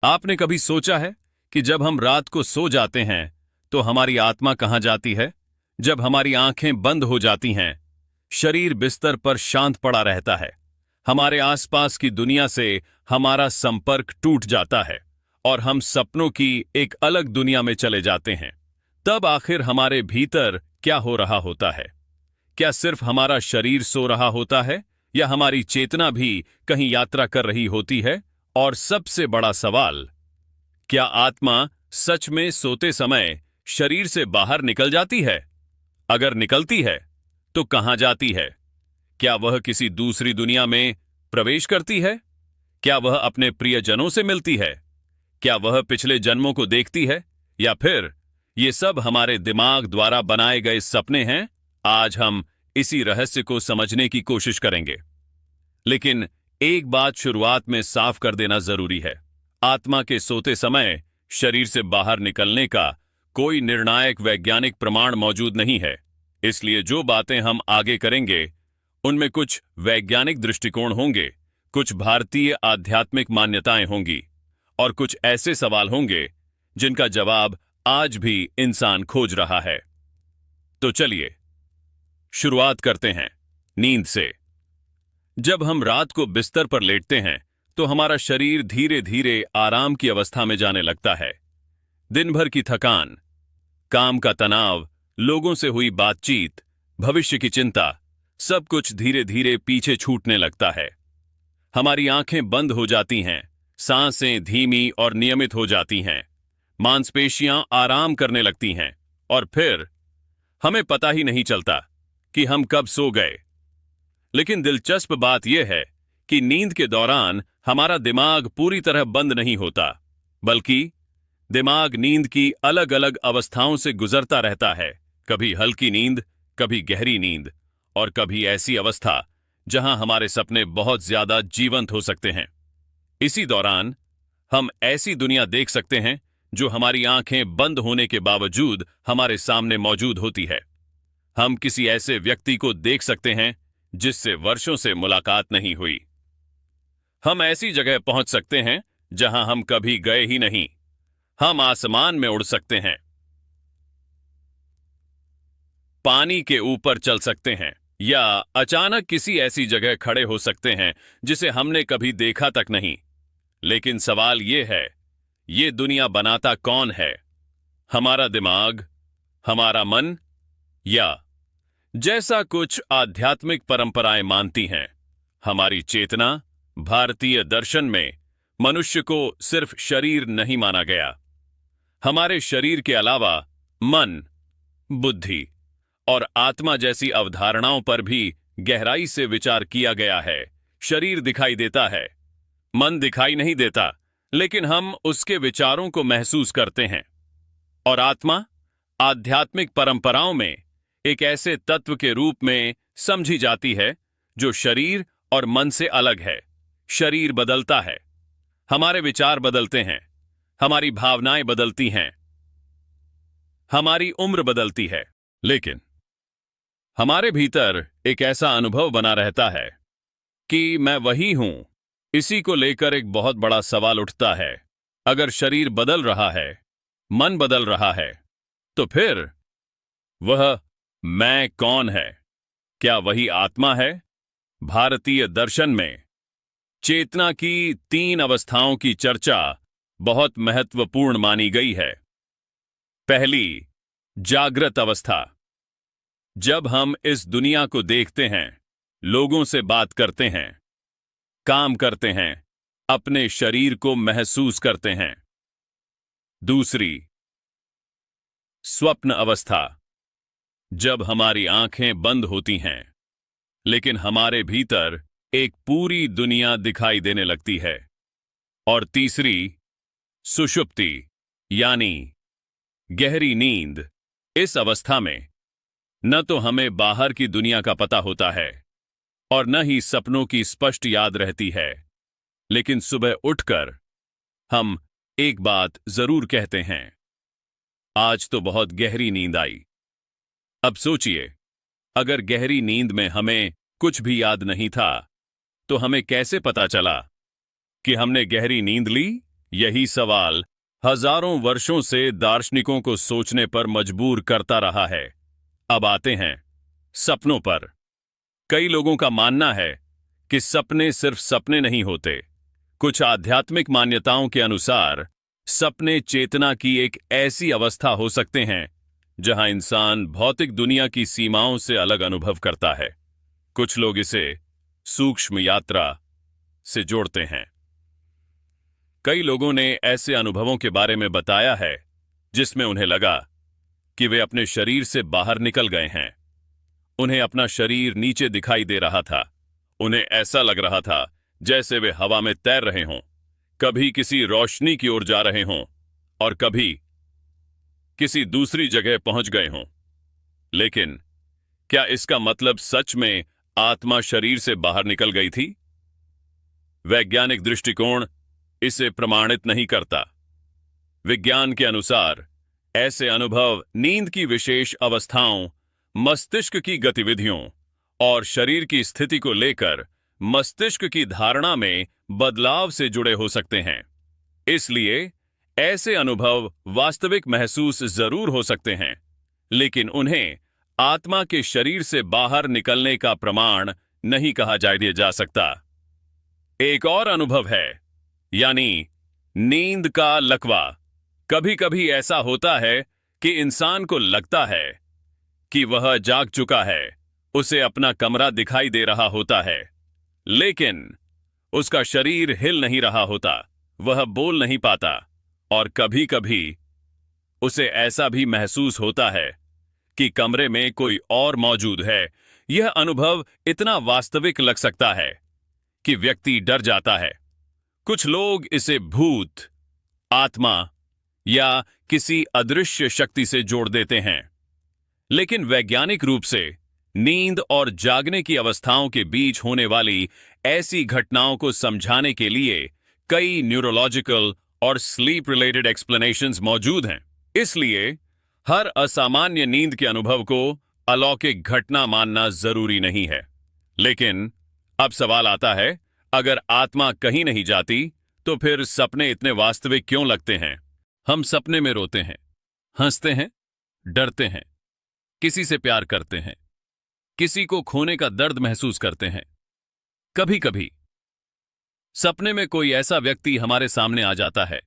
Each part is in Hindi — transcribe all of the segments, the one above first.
आपने कभी सोचा है कि जब हम रात को सो जाते हैं तो हमारी आत्मा कहाँ जाती है? जब हमारी आंखें बंद हो जाती हैं, शरीर बिस्तर पर शांत पड़ा रहता है, हमारे आसपास की दुनिया से हमारा संपर्क टूट जाता है और हम सपनों की एक अलग दुनिया में चले जाते हैं। तब आखिर हमारे भीतर क्या हो रहा होता है? क्या सिर्फ हमारा शरीर सो रहा होता है या हमारी चेतना भी कहीं यात्रा कर रही होती है? और सबसे बड़ा सवाल, क्या आत्मा सच में सोते समय शरीर से बाहर निकल जाती है? अगर निकलती है तो कहां जाती है? क्या वह किसी दूसरी दुनिया में प्रवेश करती है? क्या वह अपने प्रियजनों से मिलती है? क्या वह पिछले जन्मों को देखती है, या फिर ये सब हमारे दिमाग द्वारा बनाए गए सपने हैं? आज हम इसी रहस्य को समझने की कोशिश करेंगे। लेकिन एक बात शुरुआत में साफ कर देना जरूरी है। आत्मा के सोते समय शरीर से बाहर निकलने का कोई निर्णायक वैज्ञानिक प्रमाण मौजूद नहीं है। इसलिए जो बातें हम आगे करेंगे उनमें कुछ वैज्ञानिक दृष्टिकोण होंगे, कुछ भारतीय आध्यात्मिक मान्यताएं होंगी और कुछ ऐसे सवाल होंगे जिनका जवाब आज भी इंसान खोज रहा है। तो चलिए शुरुआत करते हैं नींद से। जब हम रात को बिस्तर पर लेटते हैं तो हमारा शरीर धीरे धीरे आराम की अवस्था में जाने लगता है। दिन भर की थकान, काम का तनाव, लोगों से हुई बातचीत, भविष्य की चिंता, सब कुछ धीरे धीरे पीछे छूटने लगता है। हमारी आंखें बंद हो जाती हैं, सांसें धीमी और नियमित हो जाती हैं, मांसपेशियां आराम करने लगती हैं और फिर हमें पता ही नहीं चलता कि हम कब सो गए। लेकिन दिलचस्प बात यह है कि नींद के दौरान हमारा दिमाग पूरी तरह बंद नहीं होता, बल्कि दिमाग नींद की अलग अलग अवस्थाओं से गुजरता रहता है। कभी हल्की नींद, कभी गहरी नींद और कभी ऐसी अवस्था जहां हमारे सपने बहुत ज्यादा जीवंत हो सकते हैं। इसी दौरान हम ऐसी दुनिया देख सकते हैं जो हमारी आंखें बंद होने के बावजूद हमारे सामने मौजूद होती है। हम किसी ऐसे व्यक्ति को देख सकते हैं जिससे वर्षों से मुलाकात नहीं हुई। हम ऐसी जगह पहुंच सकते हैं जहां हम कभी गए ही नहीं। हम आसमान में उड़ सकते हैं, पानी के ऊपर चल सकते हैं या अचानक किसी ऐसी जगह खड़े हो सकते हैं जिसे हमने कभी देखा तक नहीं। लेकिन सवाल यह है, ये दुनिया बनाता कौन है? हमारा दिमाग, हमारा मन, या जैसा कुछ आध्यात्मिक परंपराएं मानती हैं, हमारी चेतना? भारतीय दर्शन में मनुष्य को सिर्फ शरीर नहीं माना गया। हमारे शरीर के अलावा मन, बुद्धि और आत्मा जैसी अवधारणाओं पर भी गहराई से विचार किया गया है। शरीर दिखाई देता है, मन दिखाई नहीं देता, लेकिन हम उसके विचारों को महसूस करते हैं। और आत्मा आध्यात्मिक परंपराओं में एक ऐसे तत्व के रूप में समझी जाती है जो शरीर और मन से अलग है। शरीर बदलता है, हमारे विचार बदलते हैं, हमारी भावनाएं बदलती हैं, हमारी उम्र बदलती है, लेकिन हमारे भीतर एक ऐसा अनुभव बना रहता है कि मैं वही हूं। इसी को लेकर एक बहुत बड़ा सवाल उठता है। अगर शरीर बदल रहा है, मन बदल रहा है, तो फिर वह मैं कौन है? क्या वही आत्मा है? भारतीय दर्शन में चेतना की 3 अवस्थाओं की चर्चा बहुत महत्वपूर्ण मानी गई है। पहली, जागृत अवस्था। जब हम इस दुनिया को देखते हैं, लोगों से बात करते हैं, काम करते हैं, अपने शरीर को महसूस करते हैं। दूसरी, स्वप्न अवस्था। जब हमारी आंखें बंद होती हैं, लेकिन हमारे भीतर एक पूरी दुनिया दिखाई देने लगती है। और तीसरी, सुषुप्ति यानी गहरी नींद। इस अवस्था में न तो हमें बाहर की दुनिया का पता होता है और न ही सपनों की स्पष्ट याद रहती है, लेकिन सुबह उठकर हम एक बात जरूर कहते हैं, आज तो बहुत गहरी नींद आई। अब सोचिए, अगर गहरी नींद में हमें कुछ भी याद नहीं था, तो हमें कैसे पता चला कि हमने गहरी नींद ली यही सवाल हजारों वर्षों से दार्शनिकों को सोचने पर मजबूर करता रहा है। अब आते हैं सपनों पर। कई लोगों का मानना है कि सपने सिर्फ सपने नहीं होते। कुछ आध्यात्मिक मान्यताओं के अनुसार सपने चेतना की एक ऐसी अवस्था हो सकते हैं जहां इंसान भौतिक दुनिया की सीमाओं से अलग अनुभव करता है। कुछ लोग इसे सूक्ष्म यात्रा से जोड़ते हैं। कई लोगों ने ऐसे अनुभवों के बारे में बताया है जिसमें उन्हें लगा कि वे अपने शरीर से बाहर निकल गए हैं। उन्हें अपना शरीर नीचे दिखाई दे रहा था। उन्हें ऐसा लग रहा था जैसे वे हवा में तैर रहे हों, कभी किसी रोशनी की ओर जा रहे हों और कभी किसी दूसरी जगह पहुंच गए हों। लेकिन क्या इसका मतलब सच में आत्मा शरीर से बाहर निकल गई थी? वैज्ञानिक दृष्टिकोण इसे प्रमाणित नहीं करता। विज्ञान के अनुसार ऐसे अनुभव नींद की विशेष अवस्थाओं, मस्तिष्क की गतिविधियों और शरीर की स्थिति को लेकर मस्तिष्क की धारणा में बदलाव से जुड़े हो सकते हैं। इसलिए ऐसे अनुभव वास्तविक महसूस जरूर हो सकते हैं, लेकिन उन्हें आत्मा के शरीर से बाहर निकलने का प्रमाण नहीं कहा जा सकता। एक और अनुभव है, यानी नींद का लकवा। कभी कभी ऐसा होता है कि इंसान को लगता है कि वह जाग चुका है, उसे अपना कमरा दिखाई दे रहा होता है, लेकिन उसका शरीर हिल नहीं रहा होता, वह बोल नहीं पाता और कभी कभी उसे ऐसा भी महसूस होता है कि कमरे में कोई और मौजूद है। यह अनुभव इतना वास्तविक लग सकता है कि व्यक्ति डर जाता है। कुछ लोग इसे भूत, आत्मा या किसी अदृश्य शक्ति से जोड़ देते हैं, लेकिन वैज्ञानिक रूप से नींद और जागने की अवस्थाओं के बीच होने वाली ऐसी घटनाओं को समझाने के लिए कई न्यूरोलॉजिकल और स्लीप रिलेटेड एक्सप्लेनेशंस मौजूद हैं। इसलिए हर असामान्य नींद के अनुभव को अलौकिक घटना मानना जरूरी नहीं है। लेकिन अब सवाल आता है, अगर आत्मा कहीं नहीं जाती तो फिर सपने इतने वास्तविक क्यों लगते हैं? हम सपने में रोते हैं, हंसते हैं, डरते हैं, किसी से प्यार करते हैं, किसी को खोने का दर्द महसूस करते हैं। कभी कभी सपने में कोई ऐसा व्यक्ति हमारे सामने आ जाता है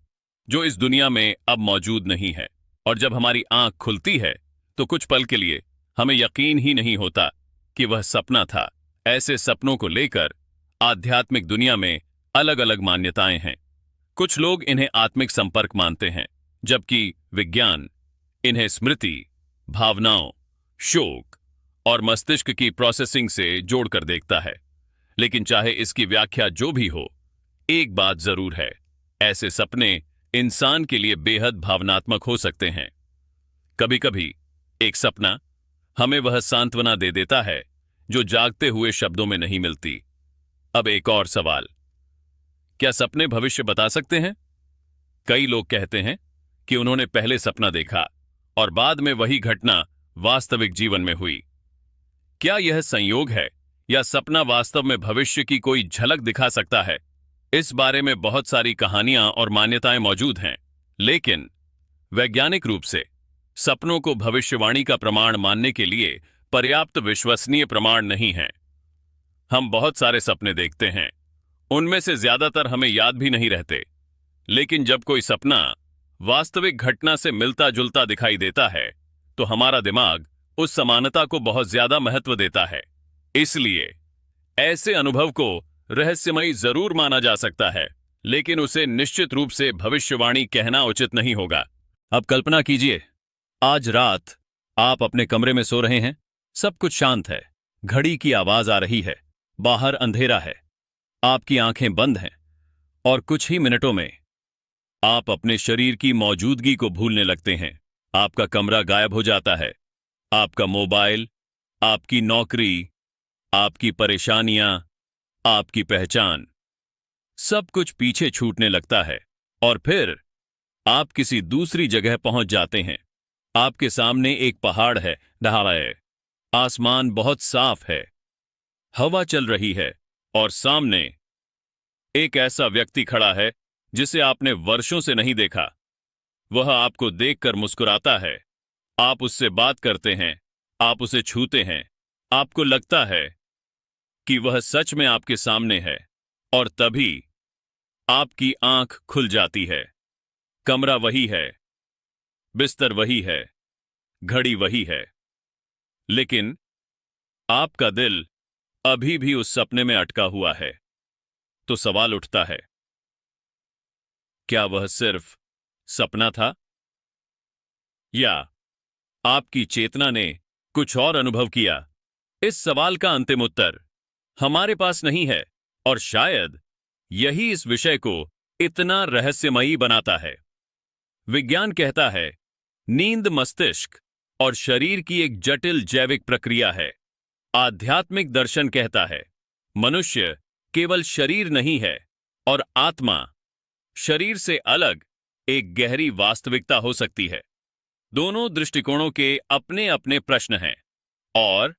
जो इस दुनिया में अब मौजूद नहीं है, और जब हमारी आंख खुलती है तो कुछ पल के लिए हमें यकीन ही नहीं होता कि वह सपना था। ऐसे सपनों को लेकर आध्यात्मिक दुनिया में अलग अलग मान्यताएं हैं। कुछ लोग इन्हें आत्मिक संपर्क मानते हैं, जबकि विज्ञान इन्हें स्मृति, भावनाओं, शोक और मस्तिष्क की प्रोसेसिंग से जोड़कर देखता है। लेकिन चाहे इसकी व्याख्या जो भी हो, एक बात जरूर है, ऐसे सपने इंसान के लिए बेहद भावनात्मक हो सकते हैं। कभी कभी एक सपना हमें वह सांत्वना दे देता है जो जागते हुए शब्दों में नहीं मिलती। अब एक और सवाल, क्या सपने भविष्य बता सकते हैं? कई लोग कहते हैं कि उन्होंने पहले सपना देखा और बाद में वही घटना वास्तविक जीवन में हुई। क्या यह संयोग है या सपना वास्तव में भविष्य की कोई झलक दिखा सकता है? इस बारे में बहुत सारी कहानियां और मान्यताएं मौजूद हैं, लेकिन वैज्ञानिक रूप से सपनों को भविष्यवाणी का प्रमाण मानने के लिए पर्याप्त विश्वसनीय प्रमाण नहीं है। हम बहुत सारे सपने देखते हैं, उनमें से ज्यादातर हमें याद भी नहीं रहते, लेकिन जब कोई सपना वास्तविक घटना से मिलता जुलता दिखाई देता है तो हमारा दिमाग उस समानता को बहुत ज्यादा महत्व देता है। इसलिए ऐसे अनुभव को रहस्यमयी जरूर माना जा सकता है, लेकिन उसे निश्चित रूप से भविष्यवाणी कहना उचित नहीं होगा। अब कल्पना कीजिए, आज रात आप अपने कमरे में सो रहे हैं, सब कुछ शांत है, घड़ी की आवाज आ रही है, बाहर अंधेरा है, आपकी आंखें बंद हैं और कुछ ही मिनटों में आप अपने शरीर की मौजूदगी को भूलने लगते हैं। आपका कमरा गायब हो जाता है, आपका मोबाइल, आपकी नौकरी, आपकी परेशानियां, आपकी पहचान, सब कुछ पीछे छूटने लगता है और फिर आप किसी दूसरी जगह पहुंच जाते हैं। आपके सामने एक पहाड़ है, ढाल है, आसमान बहुत साफ है, हवा चल रही है और सामने एक ऐसा व्यक्ति खड़ा है जिसे आपने वर्षों से नहीं देखा। वह आपको देखकर मुस्कुराता है। आप उससे बात करते हैं, आप उसे छूते हैं, आपको लगता है कि वह सच में आपके सामने है, और तभी आपकी आंख खुल जाती है। कमरा वही है, बिस्तर वही है, घड़ी वही है, लेकिन आपका दिल अभी भी उस सपने में अटका हुआ है। तो सवाल उठता है, क्या वह सिर्फ सपना था, या आपकी चेतना ने कुछ और अनुभव किया? इस सवाल का अंतिम उत्तर हमारे पास नहीं है, और शायद यही इस विषय को इतना रहस्यमयी बनाता है। विज्ञान कहता है, नींद मस्तिष्क और शरीर की एक जटिल जैविक प्रक्रिया है। आध्यात्मिक दर्शन कहता है, मनुष्य केवल शरीर नहीं है, और आत्मा शरीर से अलग एक गहरी वास्तविकता हो सकती है। दोनों दृष्टिकोणों के अपने अपने प्रश्न हैं, और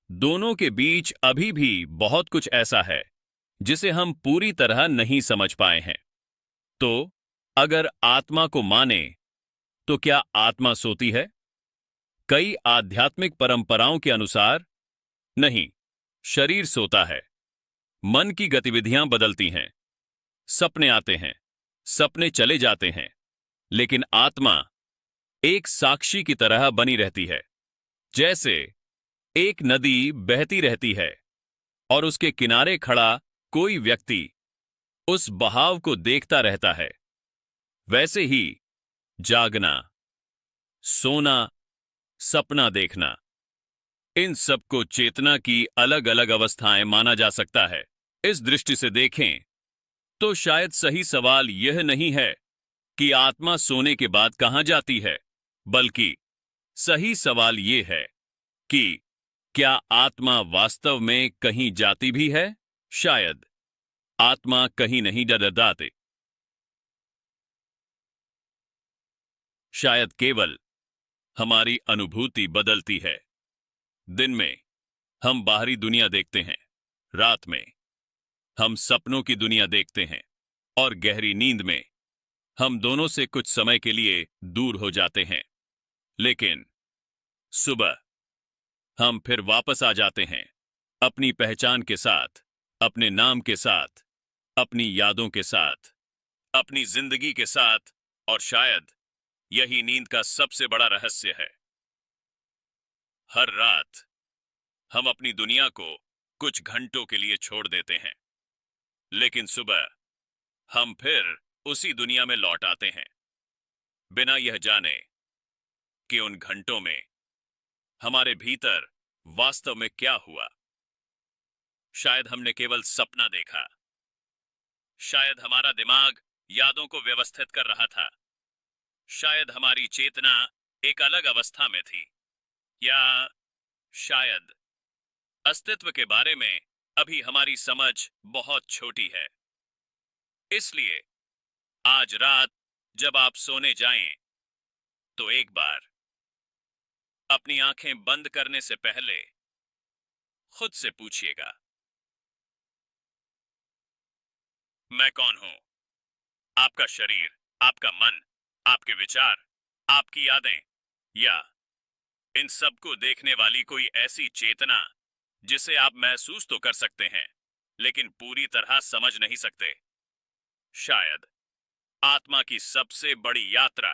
दोनों के बीच अभी भी बहुत कुछ ऐसा है जिसे हम पूरी तरह नहीं समझ पाए हैं। तो अगर आत्मा को माने, तो क्या आत्मा सोती है? कई आध्यात्मिक परंपराओं के अनुसार नहीं, शरीर सोता है। मन की गतिविधियां बदलती हैं, सपने आते हैं, सपने चले जाते हैं, लेकिन आत्मा एक साक्षी की तरह बनी रहती है। जैसे एक नदी बहती रहती है, और उसके किनारे खड़ा कोई व्यक्ति उस बहाव को देखता रहता है, वैसे ही जागना, सोना, सपना देखना, इन सबको चेतना की अलग अलग अवस्थाएं माना जा सकता है। इस दृष्टि से देखें तो शायद सही सवाल यह नहीं है कि आत्मा सोने के बाद कहां जाती है, बल्कि सही सवाल यह है कि क्या आत्मा वास्तव में कहीं जाती भी है? शायद आत्मा कहीं नहीं जाती। शायद केवल हमारी अनुभूति बदलती है। दिन में हम बाहरी दुनिया देखते हैं, रात में हम सपनों की दुनिया देखते हैं, और गहरी नींद में हम दोनों से कुछ समय के लिए दूर हो जाते हैं। लेकिन सुबह हम फिर वापस आ जाते हैं, अपनी पहचान के साथ, अपने नाम के साथ, अपनी यादों के साथ, अपनी जिंदगी के साथ। और शायद यही नींद का सबसे बड़ा रहस्य है। हर रात हम अपनी दुनिया को कुछ घंटों के लिए छोड़ देते हैं, लेकिन सुबह हम फिर उसी दुनिया में लौट आते हैं, बिना यह जाने कि उन घंटों में हमारे भीतर वास्तव में क्या हुआ। शायद हमने केवल सपना देखा, शायद हमारा दिमाग यादों को व्यवस्थित कर रहा था, शायद हमारी चेतना एक अलग अवस्था में थी, या शायद अस्तित्व के बारे में अभी हमारी समझ बहुत छोटी है। इसलिए आज रात जब आप सोने जाएं, तो एक बार अपनी आंखें बंद करने से पहले खुद से पूछिएगा, मैं कौन हूं? आपका शरीर, आपका मन, आपके विचार, आपकी यादें, या इन सबको देखने वाली कोई ऐसी चेतना जिसे आप महसूस तो कर सकते हैं, लेकिन पूरी तरह समझ नहीं सकते? शायद आत्मा की सबसे बड़ी यात्रा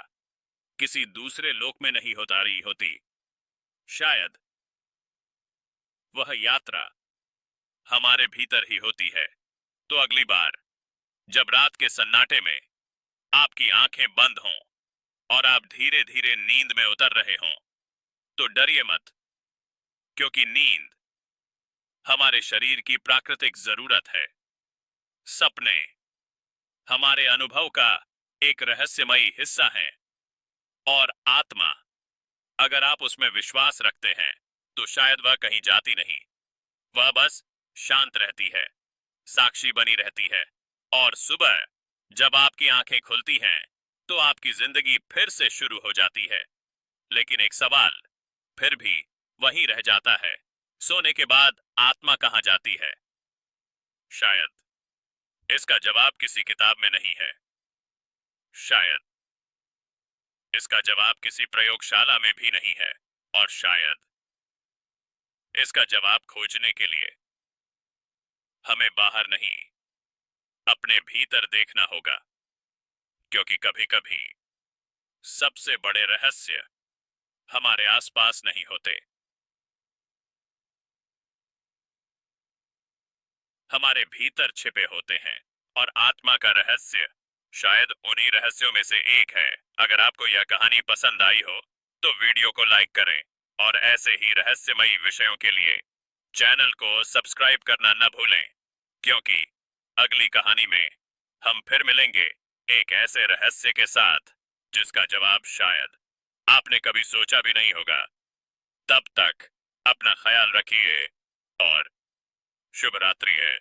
किसी दूसरे लोक में नहीं होता रही होती। शायद वह यात्रा हमारे भीतर ही होती है। तो अगली बार जब रात के सन्नाटे में आपकी आंखें बंद हों और आप धीरे धीरे नींद में उतर रहे हों, तो डरिए मत, क्योंकि नींद हमारे शरीर की प्राकृतिक जरूरत है। सपने हमारे अनुभव का एक रहस्यमयी हिस्सा हैं, और आत्मा, अगर आप उसमें विश्वास रखते हैं, तो शायद वह कहीं जाती नहीं। वह बस शांत रहती है, साक्षी बनी रहती है, और सुबह जब आपकी आंखें खुलती हैं, तो आपकी जिंदगी फिर से शुरू हो जाती है। लेकिन एक सवाल फिर भी वहीं रह जाता है, सोने के बाद आत्मा कहां जाती है? शायद इसका जवाब किसी किताब में नहीं है। शायद इसका जवाब किसी प्रयोगशाला में भी नहीं है। और शायद इसका जवाब खोजने के लिए हमें बाहर नहीं, अपने भीतर देखना होगा। क्योंकि कभी कभी सबसे बड़े रहस्य हमारे आसपास नहीं होते, हमारे भीतर छिपे होते हैं। और आत्मा का रहस्य शायद उन्हीं रहस्यों में से एक है। अगर आपको यह कहानी पसंद आई हो तो वीडियो को लाइक करें और ऐसे ही रहस्यमयी विषयों के लिए चैनल को सब्सक्राइब करना न भूलें। क्योंकि अगली कहानी में हम फिर मिलेंगे एक ऐसे रहस्य के साथ जिसका जवाब शायद आपने कभी सोचा भी नहीं होगा। तब तक अपना ख्याल रखिए और शुभ रात्रि है।